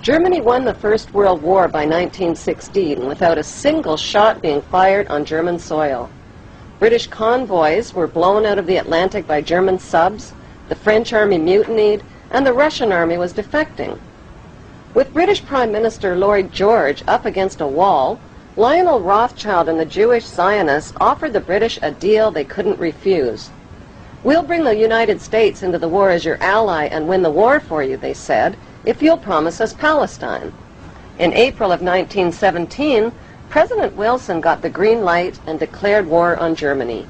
Germany won the First World War by 1916 without a single shot being fired on German soil. British convoys were blown out of the Atlantic by German subs, the French army mutinied, and the Russian army was defecting. With British Prime Minister Lloyd George up against a wall, Lionel Rothschild and the Jewish Zionists offered the British a deal they couldn't refuse. "We'll bring the United States into the war as your ally and win the war for you," they said, "if you'll promise us Palestine." In April of 1917, President Wilson got the green light and declared war on Germany.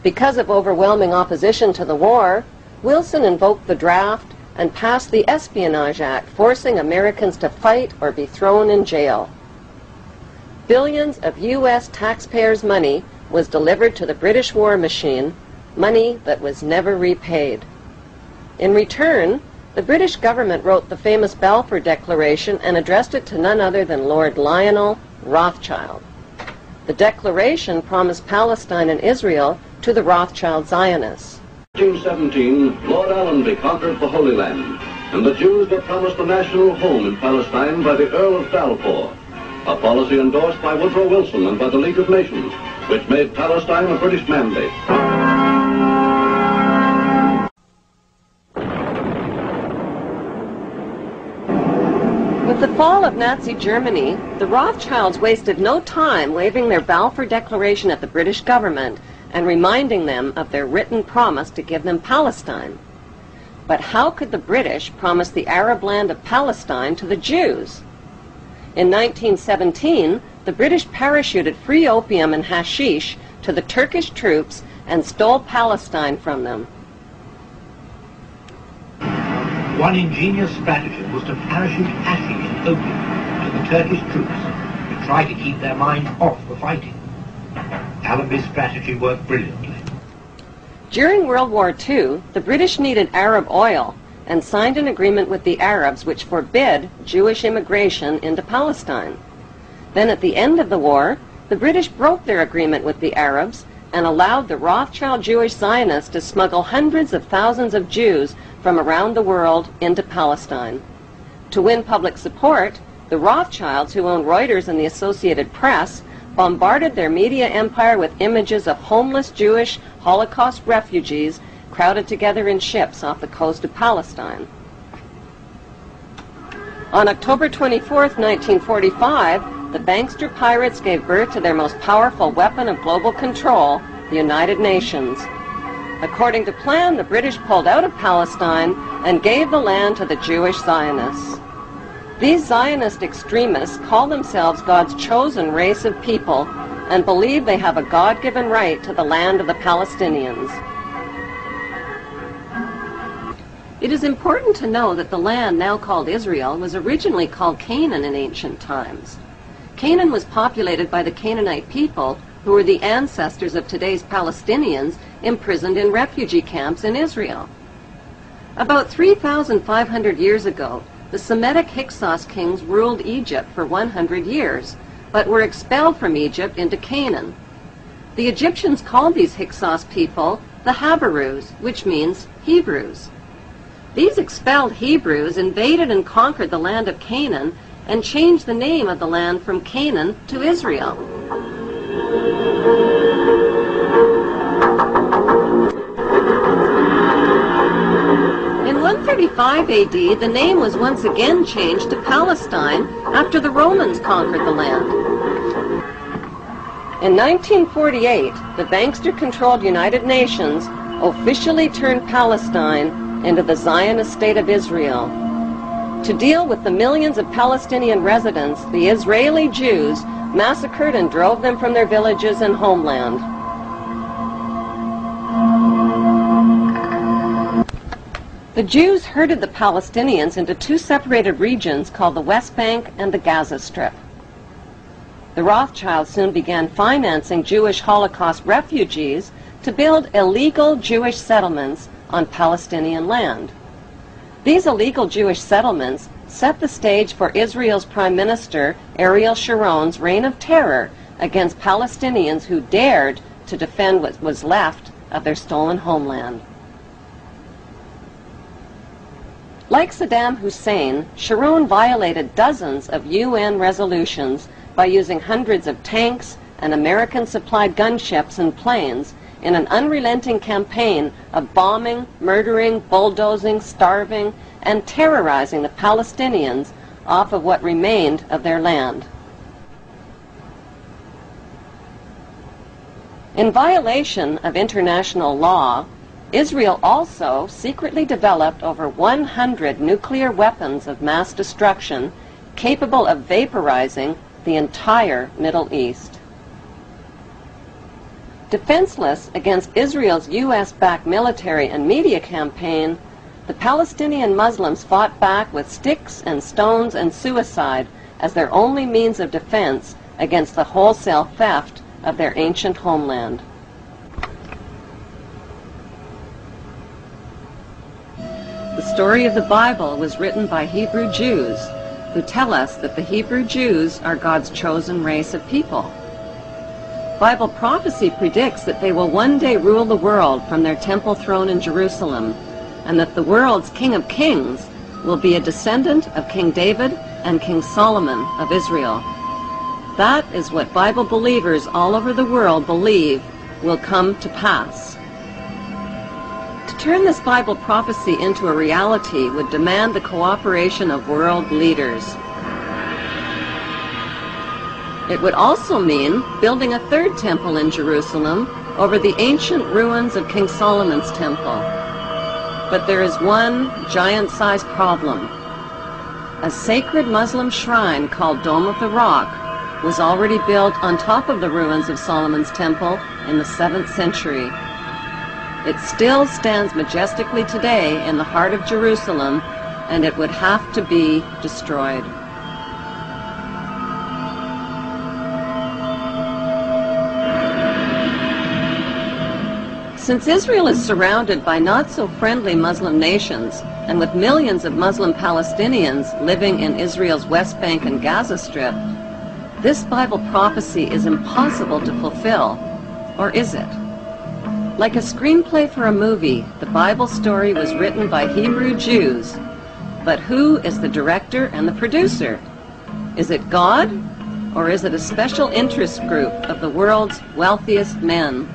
Because of overwhelming opposition to the war, Wilson invoked the draft and passed the Espionage Act, forcing Americans to fight or be thrown in jail. Billions of U.S. taxpayers' money was delivered to the British war machine, money that was never repaid. In return, the British government wrote the famous Balfour Declaration and addressed it to none other than Lord Lionel Rothschild. The declaration promised Palestine and Israel to the Rothschild Zionists. In 1817, Lord Allenby conquered the Holy Land, and the Jews were promised a national home in Palestine by the Earl of Balfour, a policy endorsed by Woodrow Wilson and by the League of Nations, which made Palestine a British mandate. With the fall of Nazi Germany, the Rothschilds wasted no time waving their Balfour Declaration at the British government and reminding them of their written promise to give them Palestine. But how could the British promise the Arab land of Palestine to the Jews? In 1917, the British parachuted free opium and hashish to the Turkish troops and stole Palestine from them. One ingenious stratagem was to parachute hashish and opium to the Turkish troops to try to keep their mind off the fighting. Allenby's strategy worked brilliantly. During World War II, the British needed Arab oil and signed an agreement with the Arabs which forbid Jewish immigration into Palestine. Then at the end of the war, the British broke their agreement with the Arabs and allowed the Rothschild Jewish Zionists to smuggle hundreds of thousands of Jews from around the world into Palestine. To win public support, the Rothschilds, who owned Reuters and the Associated Press, bombarded their media empire with images of homeless Jewish Holocaust refugees crowded together in ships off the coast of Palestine. On October 24, 1945, the Bankster pirates gave birth to their most powerful weapon of global control, the United Nations. According to plan, the British pulled out of Palestine and gave the land to the Jewish Zionists. These Zionist extremists call themselves God's chosen race of people and believe they have a God-given right to the land of the Palestinians. It is important to know that the land now called Israel was originally called Canaan in ancient times. Canaan was populated by the Canaanite people, who were the ancestors of today's Palestinians imprisoned in refugee camps in Israel. About 3,500 years ago, the Semitic Hyksos kings ruled Egypt for 100 years, but were expelled from Egypt into Canaan. The Egyptians called these Hyksos people the Habarus, which means Hebrews. These expelled Hebrews invaded and conquered the land of Canaan and changed the name of the land from Canaan to Israel. In 135 AD, the name was once again changed to Palestine after the Romans conquered the land. In 1948, the Bankster-controlled United Nations officially turned Palestine into the Zionist State of Israel. To deal with the millions of Palestinian residents, the Israeli Jews massacred and drove them from their villages and homeland. The Jews herded the Palestinians into two separated regions called the West Bank and the Gaza Strip. The Rothschilds soon began financing Jewish Holocaust refugees to build illegal Jewish settlements on Palestinian land. These illegal Jewish settlements set the stage for Israel's Prime Minister Ariel Sharon's reign of terror against Palestinians who dared to defend what was left of their stolen homeland. Like Saddam Hussein, Sharon violated dozens of UN resolutions by using hundreds of tanks and American-supplied gunships and planes in an unrelenting campaign of bombing, murdering, bulldozing, starving, and terrorizing the Palestinians off of what remained of their land. In violation of international law, Israel also secretly developed over 100 nuclear weapons of mass destruction capable of vaporizing the entire Middle East. Defenseless against Israel's U.S.-backed military and media campaign, the Palestinian Muslims fought back with sticks and stones and suicide as their only means of defense against the wholesale theft of their ancient homeland. The story of the Bible was written by Hebrew Jews, who tell us that the Hebrew Jews are God's chosen race of people. Bible prophecy predicts that they will one day rule the world from their temple throne in Jerusalem, and that the world's King of Kings will be a descendant of King David and King Solomon of Israel. That is what Bible believers all over the world believe will come to pass. To turn this Bible prophecy into a reality would demand the cooperation of world leaders. It would also mean building a third temple in Jerusalem over the ancient ruins of King Solomon's temple. But there is one giant-sized problem. A sacred Muslim shrine called Dome of the Rock was already built on top of the ruins of Solomon's temple in the 7th century. It still stands majestically today in the heart of Jerusalem, and it would have to be destroyed. Since Israel is surrounded by not-so-friendly Muslim nations, and with millions of Muslim Palestinians living in Israel's West Bank and Gaza Strip, this Bible prophecy is impossible to fulfill. Or is it? Like a screenplay for a movie, the Bible story was written by Hebrew Jews. But who is the director and the producer? Is it God? Or is it a special interest group of the world's wealthiest men?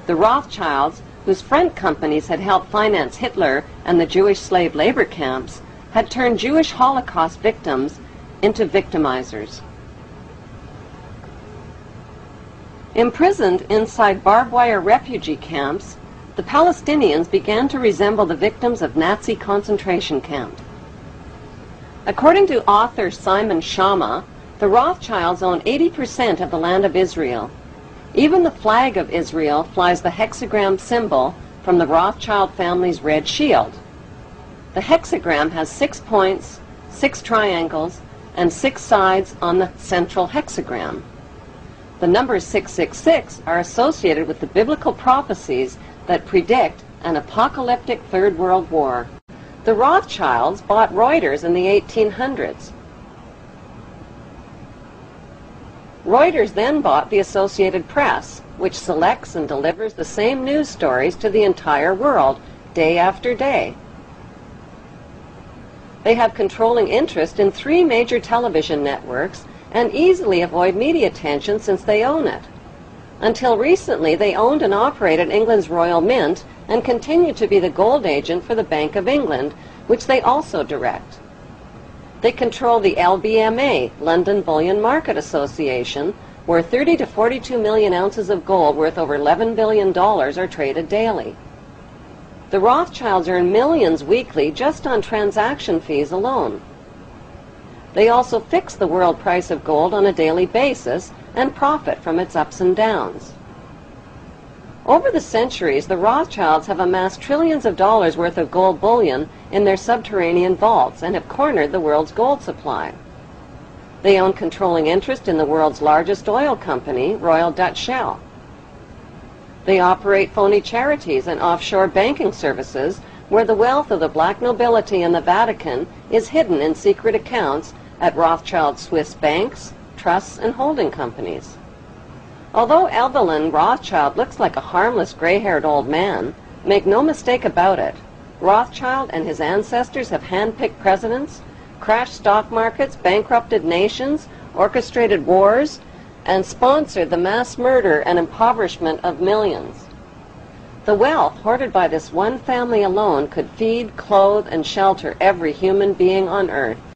The Rothschilds, whose front companies had helped finance Hitler and the Jewish slave labor camps, had turned Jewish Holocaust victims into victimizers. Imprisoned inside barbed wire refugee camps, the Palestinians began to resemble the victims of Nazi concentration camps. According to author Simon Schama, the Rothschilds own 80% of the land of Israel. Even the flag of Israel flies the hexagram symbol from the Rothschild family's red shield. The hexagram has 6 points, 6 triangles, and 6 sides on the central hexagram. The numbers 666 are associated with the biblical prophecies that predict an apocalyptic Third World War. The Rothschilds bought Reuters in the 1800s. Reuters then bought the Associated Press, which selects and delivers the same news stories to the entire world, day after day. They have controlling interest in 3 major television networks and easily avoid media attention since they own it. Until recently, they owned and operated England's Royal Mint and continue to be the gold agent for the Bank of England, which they also direct. They control the LBMA, London Bullion Market Association, where 30 to 42 million ounces of gold worth over $11 billion are traded daily. The Rothschilds earn millions weekly just on transaction fees alone. They also fix the world price of gold on a daily basis and profit from its ups and downs. Over the centuries, the Rothschilds have amassed trillions of dollars worth of gold bullion in their subterranean vaults and have cornered the world's gold supply. They own controlling interest in the world's largest oil company, Royal Dutch Shell. They operate phony charities and offshore banking services where the wealth of the black nobility in the Vatican is hidden in secret accounts at Rothschild Swiss banks, trusts, and holding companies. Although Evelyn Rothschild looks like a harmless gray-haired old man, make no mistake about it, Rothschild and his ancestors have handpicked presidents, crashed stock markets, bankrupted nations, orchestrated wars, and sponsored the mass murder and impoverishment of millions. The wealth hoarded by this one family alone could feed, clothe, and shelter every human being on earth.